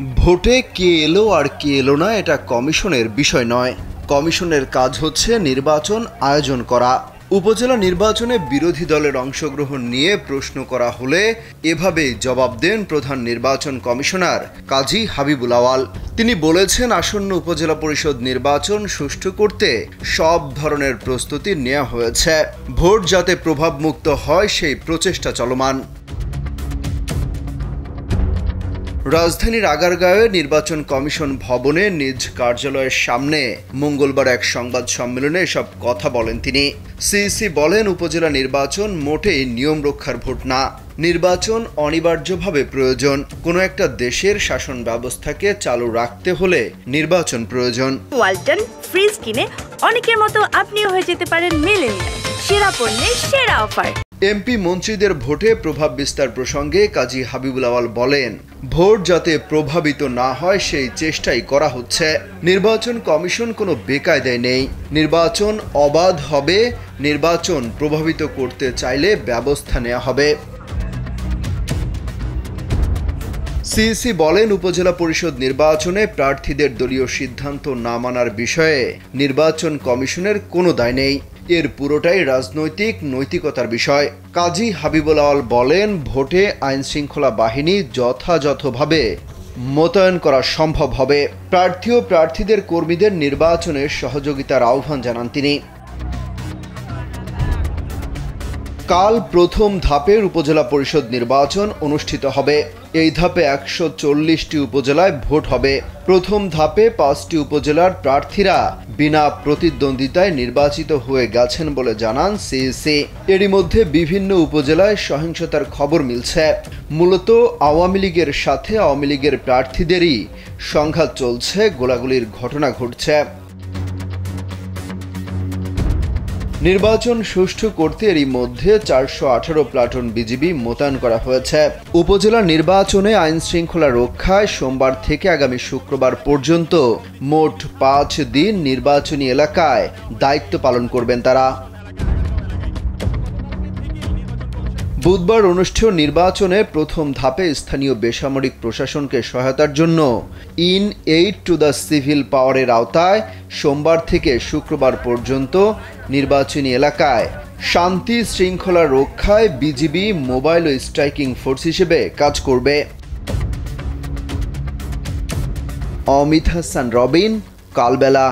ভোটে কে এলো আর কে এলো না এটা কমিশনের বিষয় নয়। কমিশনের কাজ হচ্ছে নির্বাচন আয়োজন করা। উপজেলা নির্বাচনে বিরোধী দলের অংশগ্রহণ নিয়ে প্রশ্ন করা হলে এভাবেই জবাব দেন প্রধান নির্বাচন কমিশনার কাজী হাবিবুল আওয়াল। তিনি বলেছেন, আসন্ন উপজেলা পরিষদ নির্বাচন সুষ্ঠু করতে সব ধরনের প্রস্তুতি নেওয়া হয়েছে। ভোট যাতে প্রভাবমুক্ত হয় সেই প্রচেষ্টা চলমান। রাজধানীর আগারগাঁওয়ে নির্বাচন কমিশন ভবনে নিজ কার্যালয়ের সামনে মঙ্গলবার এক সংবাদ সম্মেলনে এসব কথা বলেন তিনি। সিইসি বলেন, উপজেলা নির্বাচন মোটেই নিয়ম রক্ষার ভোট না। নির্বাচন অনিবার্যভাবে প্রয়োজন। কোনো একটা দেশের শাসন ব্যবস্থাকে চালু রাখতে হলে নির্বাচন প্রয়োজন। ওয়ালটন ফ্রিজ কিনে অনেকের মতো আপনিও হয়ে যেতে পারেন মিলেনিয়াল। সেরা পণ্যের সেরা অফার। এমপি মন্ত্রীদের ভোটে প্রভাব বিস্তার প্রসঙ্গে কাজী হাবিবুল আওয়াল বলেন, ভোট যাতে প্রভাবিত না হয় সেই চেষ্টাই করা হচ্ছে। নির্বাচন কমিশন কোনো বেকায়দায় নেই। নির্বাচন অবাধ হবে। নির্বাচন প্রভাবিত করতে চাইলে ব্যবস্থা নেওয়া হবে। সিইসি বলেন, উপজেলা পরিষদ নির্বাচনে প্রার্থীদের দলীয় সিদ্ধান্ত না মানার বিষয়ে নির্বাচন কমিশনের কোনো দায় নেই। এর পুরোটাই রাজনৈতিক নৈতিকতার বিষয়। কাজী হাবিবুল আওয়াল বলেন, ভোটে আইন শৃঙ্খলা বাহিনী যথাযথভাবে মোতায়েন করা সম্ভব হবে। প্রার্থী ও প্রার্থীদের কর্মীদের নির্বাচনে সহযোগিতার আহ্বান জানান তিনি। কাল প্রথম ধাপের উপজেলা পরিষদ নির্বাচন অনুষ্ঠিত হবে। এই ধাপে 140টি উপজেলায় ভোট হবে। প্রথম ধাপে 5টি উপজেলার প্রার্থীরা বিনা প্রতিদ্বন্দ্বিতায় নির্বাচিত হয়ে গেছেন বলে জানান সিইসি। এরই মধ্যে বিভিন্ন উপজেলায় সহিংসতার খবর মিলছে। মূলত আওয়ামী লীগের সাথে আওয়ামী লীগের প্রার্থীদেরই সংঘাত চলছে, গোলাগুলির ঘটনা ঘটছে। নির্বাচন সুষ্ঠু করতে এরই মধ্যে 418 প্লাটুন বিজিবি মোতায়েন করা হয়েছে। উপজেলা নির্বাচনে আইন শৃঙ্খলা রক্ষায় সোমবার থেকে আগামী শুক্রবার পর্যন্ত মোট 5 দিন নির্বাচনী এলাকায় দায়িত্ব পালন করবেন তারা। বুধবার অনুষ্ঠেয় নির্বাচনে প্রথম ধাপে স্থানীয় বেসামরিক প্রশাসনকে সহায়তার জন্য in aid to the civil পাওয়ারের আওতায় সোমবার থেকে শুক্রবার পর্যন্ত নির্বাচনী এলাকায় শান্তি শৃঙ্খলা রক্ষায় বিজিবি মোবাইল ও স্ট্রাইকিং ফোর্স হিসেবে কাজ করবে। অমিত হাসান রবিন, কালবেলা।